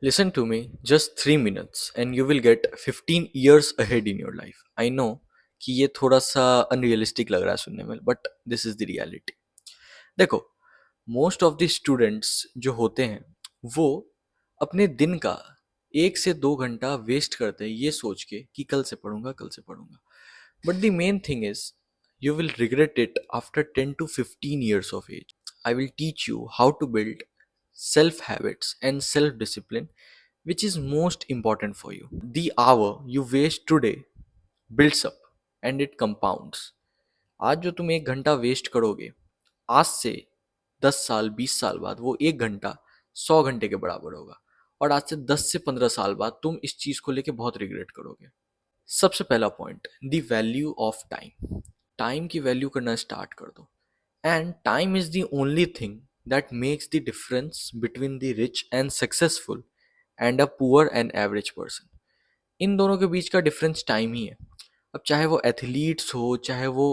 Listen to me, just 3 minutes and you will get 15 years ahead in your life. I know कि ये थोड़ा सा unrealistic लग रहा है सुनने में, but this is the reality. देखो, मोस्ट ऑफ द स्टूडेंट्स जो होते हैं वो अपने दिन का 1 से 2 घंटा वेस्ट करते हैं ये सोच के कि कल से पढ़ूंगा. But the main thing is you will regret it after 10 to 15 years of age. I will teach you how to build self habits and self discipline, which is most important for you. The hour you waste today builds up and it compounds. आज जो तुम 1 घंटा waste करोगे, आज से 10 साल 20 साल बाद वो 1 घंटा 100 घंटे के बराबर होगा. और आज से 10 से 15 साल बाद तुम इस चीज को लेके बहुत रिग्रेट करोगे. सबसे पहला point, the value of time. Time की वैल्यू करना स्टार्ट कर दो. And time is the only thing that makes the difference between the rich and successful and a poor and average person. इन दोनों के बीच का डिफरेंस टाइम ही है. अब चाहे वो एथलीट्स हो, चाहे वो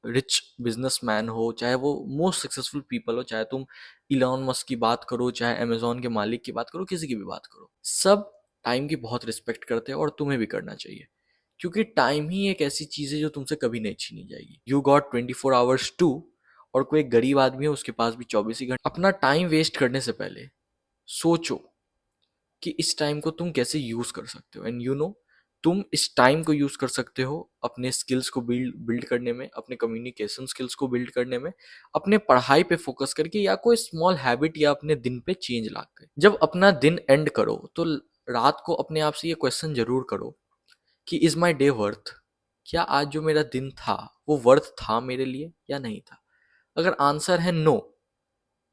रिच बिजनेसमैन हो, चाहे वो मोस्ट सक्सेसफुल पीपल हो, चाहे तुम इलॉन मस्क की बात करो, चाहे अमेजोन के मालिक की बात करो, किसी की भी बात करो, सब टाइम की बहुत रिस्पेक्ट करते हैं और तुम्हें भी करना चाहिए. क्योंकि टाइम ही एक ऐसी चीज है जो तुमसे कभी नहीं छीनी जाएगी. You got 24 hours to. और कोई गरीब आदमी है उसके पास भी 24 ही घंटे. अपना टाइम वेस्ट करने से पहले सोचो कि इस टाइम को तुम कैसे यूज कर सकते हो. एंड यू नो, तुम इस टाइम को यूज कर सकते हो अपने स्किल्स को बिल्ड बिल्ड करने में, अपने कम्युनिकेशन स्किल्स को बिल्ड करने में, अपने पढ़ाई पे फोकस करके, या कोई स्मॉल हैबिट या अपने दिन पे चेंज ला के. जब अपना दिन एंड करो तो रात को अपने आप से ये क्वेश्चन जरूर करो कि इज माई डे वर्थ. क्या आज जो मेरा दिन था वो वर्थ था मेरे लिए या नहीं था. अगर आंसर है नो,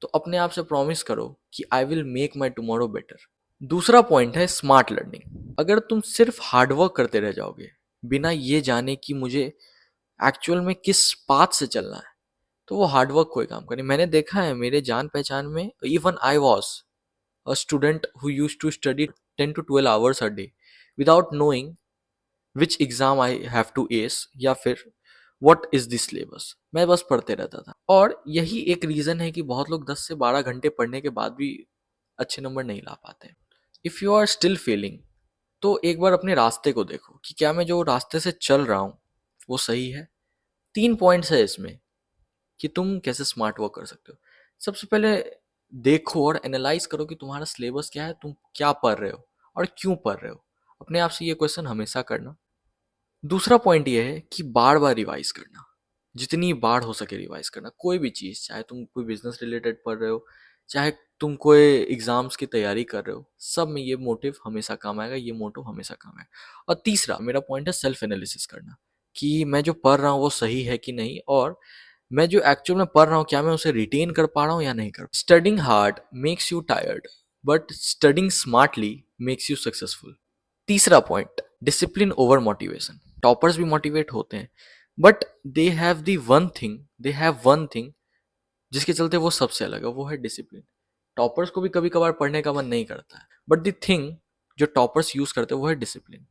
तो अपने आप से प्रॉमिस करो कि I will make my tomorrow better. दूसरा पॉइंट है स्मार्ट लर्निंग. अगर तुम सिर्फ हार्डवर्क करते रह जाओगे बिना ये जाने कि मुझे एक्चुअल में किस पाथ से चलना है, तो वो हार्डवर्क कोई काम करे. मैंने देखा है मेरे जान पहचान में, even I was a student who use to study 10 to 12 hours a day without knowing which exam I have to ace या फिर what is the syllabus. मैं बस पढ़ते रहता था. और यही एक रीजन है कि बहुत लोग 10 से 12 घंटे पढ़ने के बाद भी अच्छे नंबर नहीं ला पाते. If you are still failing, तो एक बार अपने रास्ते को देखो कि क्या मैं जो रास्ते से चल रहा हूँ वो सही है. 3 पॉइंट्स है इसमें कि तुम कैसे स्मार्ट वर्क कर सकते हो. सबसे पहले देखो और एनालाइज करो कि तुम्हारा सिलेबस क्या है, तुम क्या पढ़ रहे हो और क्यों पढ़ रहे हो. अपने आप से ये क्वेश्चन हमेशा करना. दूसरा पॉइंट ये है कि बार बार रिवाइज करना. जितनी बार हो सके रिवाइज करना. कोई भी चीज़, चाहे तुम कोई बिजनेस रिलेटेड पढ़ रहे हो, चाहे तुम कोई एग्जाम्स की तैयारी कर रहे हो, सब में ये मोटिव हमेशा काम आएगा, ये मोटिव हमेशा काम आएगा. और तीसरा मेरा पॉइंट है सेल्फ एनालिसिस करना कि मैं जो पढ़ रहा हूँ वो सही है कि नहीं, और मैं जो एक्चुअल में पढ़ रहा हूँ क्या मैं उसे रिटेन कर पा रहा हूँ या नहीं कर. Studying hard makes you tired, but studying smartly makes you successful. तीसरा point, discipline over motivation. Toppers भी मोटिवेट होते हैं, but they have one thing जिसके चलते वो सबसे अलग है, वो है डिसिप्लिन. टॉपर्स को भी कभी कभार पढ़ने का मन नहीं करता है, बट द थिंग जो टॉपर्स यूज करते हैं वो है डिसिप्लिन.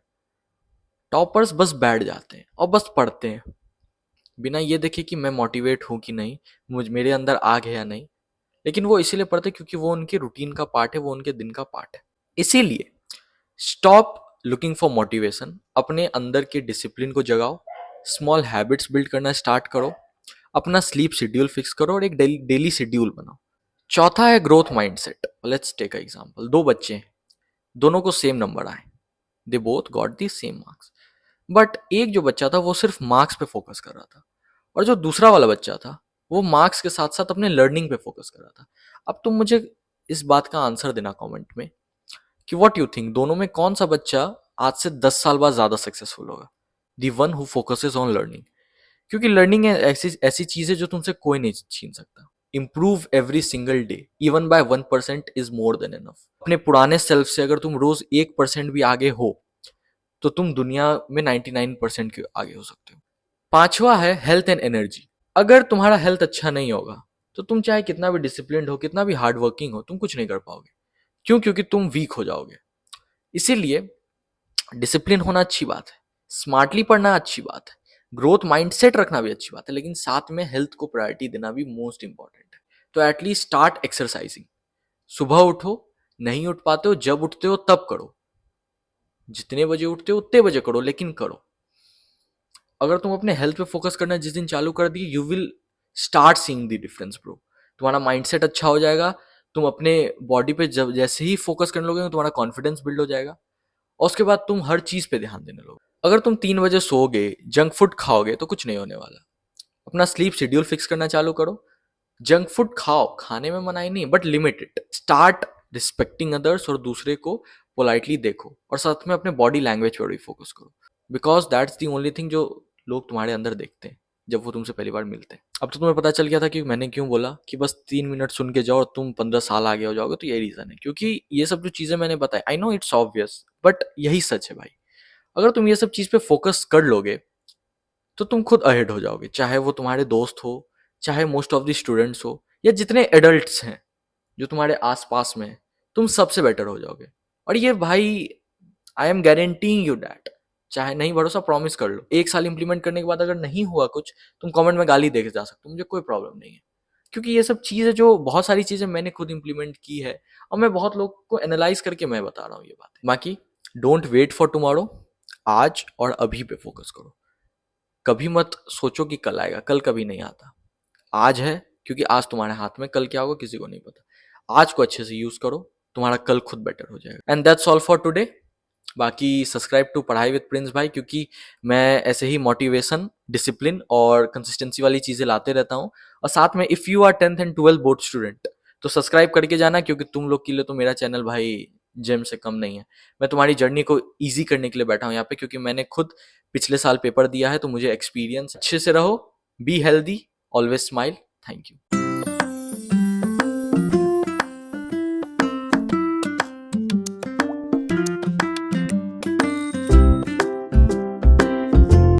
टॉपर्स बस बैठ जाते हैं और बस पढ़ते हैं बिना ये देखे कि मैं मोटिवेट हूं कि नहीं, मुझ मेरे अंदर आग है या नहीं. लेकिन वो इसीलिए पढ़ते हैं क्योंकि वो उनके रूटीन का पार्ट है, वो उनके दिन का पार्ट है. इसीलिए स्टॉप लुकिंग फॉर मोटिवेशन. अपने अंदर के डिसिप्लिन को जगाओ, स्मॉल हैबिट्स बिल्ड करना स्टार्ट करो, अपना स्लीप शेड्यूल फिक्स करो और एक डेली शेड्यूल बनाओ. चौथा है growth mindset. Let's take a example. दो बच्चे हैं, दोनों को सेम नंबर आए, they both got the same marks. But एक जो बच्चा था वो सिर्फ मार्क्स पे फोकस कर रहा था, और जो दूसरा वाला बच्चा था वो मार्क्स के साथ साथ अपने लर्निंग पे फोकस कर रहा था. अब तुम मुझे इस बात का आंसर देना कमेंट में कि व्हाट यू थिंक, दोनों में कौन सा बच्चा आज से 10 साल बाद ज्यादा सक्सेसफुल होगा. The one who focuses on learning. क्योंकि लर्निंग ऐसी ऐसी चीज है जो तुमसे कोई नहीं छीन सकता. Improve every single day even bye 1% is more than enough. अपने पुराने सेल्फ से अगर तुम रोज 1% भी आगे हो तो तुम दुनिया में 99% के आगे हो सकते हो. पांचवा है हेल्थ एंड एनर्जी. अगर तुम्हारा हेल्थ अच्छा नहीं होगा तो तुम चाहे कितना भी डिसिप्लिन हो, कितना भी हार्ड वर्किंग हो, तुम कुछ नहीं कर पाओगे. क्यों? क्योंकि तुम वीक हो जाओगे. इसीलिए डिसिप्लिन होना अच्छी बात है, स्मार्टली पढ़ना अच्छी बात है, ग्रोथ माइंडसेट रखना भी अच्छी बात है, लेकिन साथ में हेल्थ को प्रायोरिटी देना भी मोस्ट इंपॉर्टेंट है. तो एटलीस्ट स्टार्ट एक्सरसाइजिंग. सुबह उठो, नहीं उठ पाते हो, जब उठते हो तब करो, जितने बजे उठते हो उतने बजे करो, लेकिन करो। अगर तुम अपने हेल्थ पे फोकस करना जिस दिन चालू कर दिए, you will start seeing the difference bro. तुम्हारा माइंडसेट अच्छा हो जाएगा, तुम अपने बॉडी पे जब जैसे ही फोकस करने लोगे तुम्हारा कॉन्फिडेंस बिल्ड हो जाएगा, और उसके बाद तुम हर चीज पे ध्यान देने लोगे। अगर तुम 3 बजे सोओगे, जंक फूड खाओगे, तो कुछ नहीं होने वाला। अपना स्लीप शेड्यूल फिक्स करना चालू करो। जंक फूड खाओ, खाने में मनाही नहीं, but limited. Start respecting others, और दूसरे को पोलाइटली देखो, और साथ में अपने बॉडी लैंग्वेज पर भी फोकस करो, because that's the only thing जो लोग तुम्हारे अंदर देखते हैं जब वो तुमसे पहली बार मिलते हैं। अब तो तुम्हें पता चल गया था कि मैंने क्यों बोला कि बस 3 मिनट सुन के जाओ और तुम 15 साल आगे हो जाओगे, तो यही रीजन है, क्योंकि ये सब जो चीजें मैंने बताई, I know it's obvious, but यही सच है भाई। अगर तुम ये सब चीज पे फोकस कर लोगे तो तुम खुद अहेड हो जाओगे, चाहे वो तुम्हारे दोस्त हो, चाहे मोस्ट ऑफ द स्टूडेंट्स हो, या जितने एडल्ट्स हैं जो तुम्हारे आसपास में हैं, तुम सबसे बेटर हो जाओगे। और ये भाई, I am guaranteeing you that. चाहे नहीं भरोसा, प्रॉमिस कर लो, 1 साल इंप्लीमेंट करने के बाद अगर नहीं हुआ कुछ, तुम कमेंट में गाली दे के जा सकते हो, मुझे कोई प्रॉब्लम नहीं है। क्योंकि ये सब चीज़ें, जो बहुत सारी चीज़ें मैंने खुद इंप्लीमेंट की है, और मैं बहुत लोग को एनालाइज करके मैं बता रहा हूँ ये बातें। बाकी डोंट वेट फॉर टुमारो, आज और अभी पे फोकस करो। कभी मत सोचो कि कल आएगा, कल कभी नहीं आता। आज है, क्योंकि आज तुम्हारे हाथ में, कल क्या होगा किसी को नहीं पता। आज को अच्छे से यूज करो, तुम्हारा कल खुद बेटर हो जाएगा। And that's all for today. बाकी सब्सक्राइब टू पढ़ाई विद प्रिंस भाई, क्योंकि मैं ऐसे ही मोटिवेशन, डिसिप्लिन और कंसिस्टेंसी वाली चीजें लाते रहता हूँ। और साथ में if you are 10th and 12th board student, तो सब्सक्राइब करके जाना, क्योंकि तुम लोग के लिए तो मेरा चैनल भाई जेम से कम नहीं है। मैं तुम्हारी जर्नी को ईजी करने के लिए बैठा हूँ यहाँ पे, क्योंकि मैंने खुद पिछले साल पेपर दिया है, तो मुझे एक्सपीरियंस। अच्छे से रहो, be healthy, always smile. Thank you.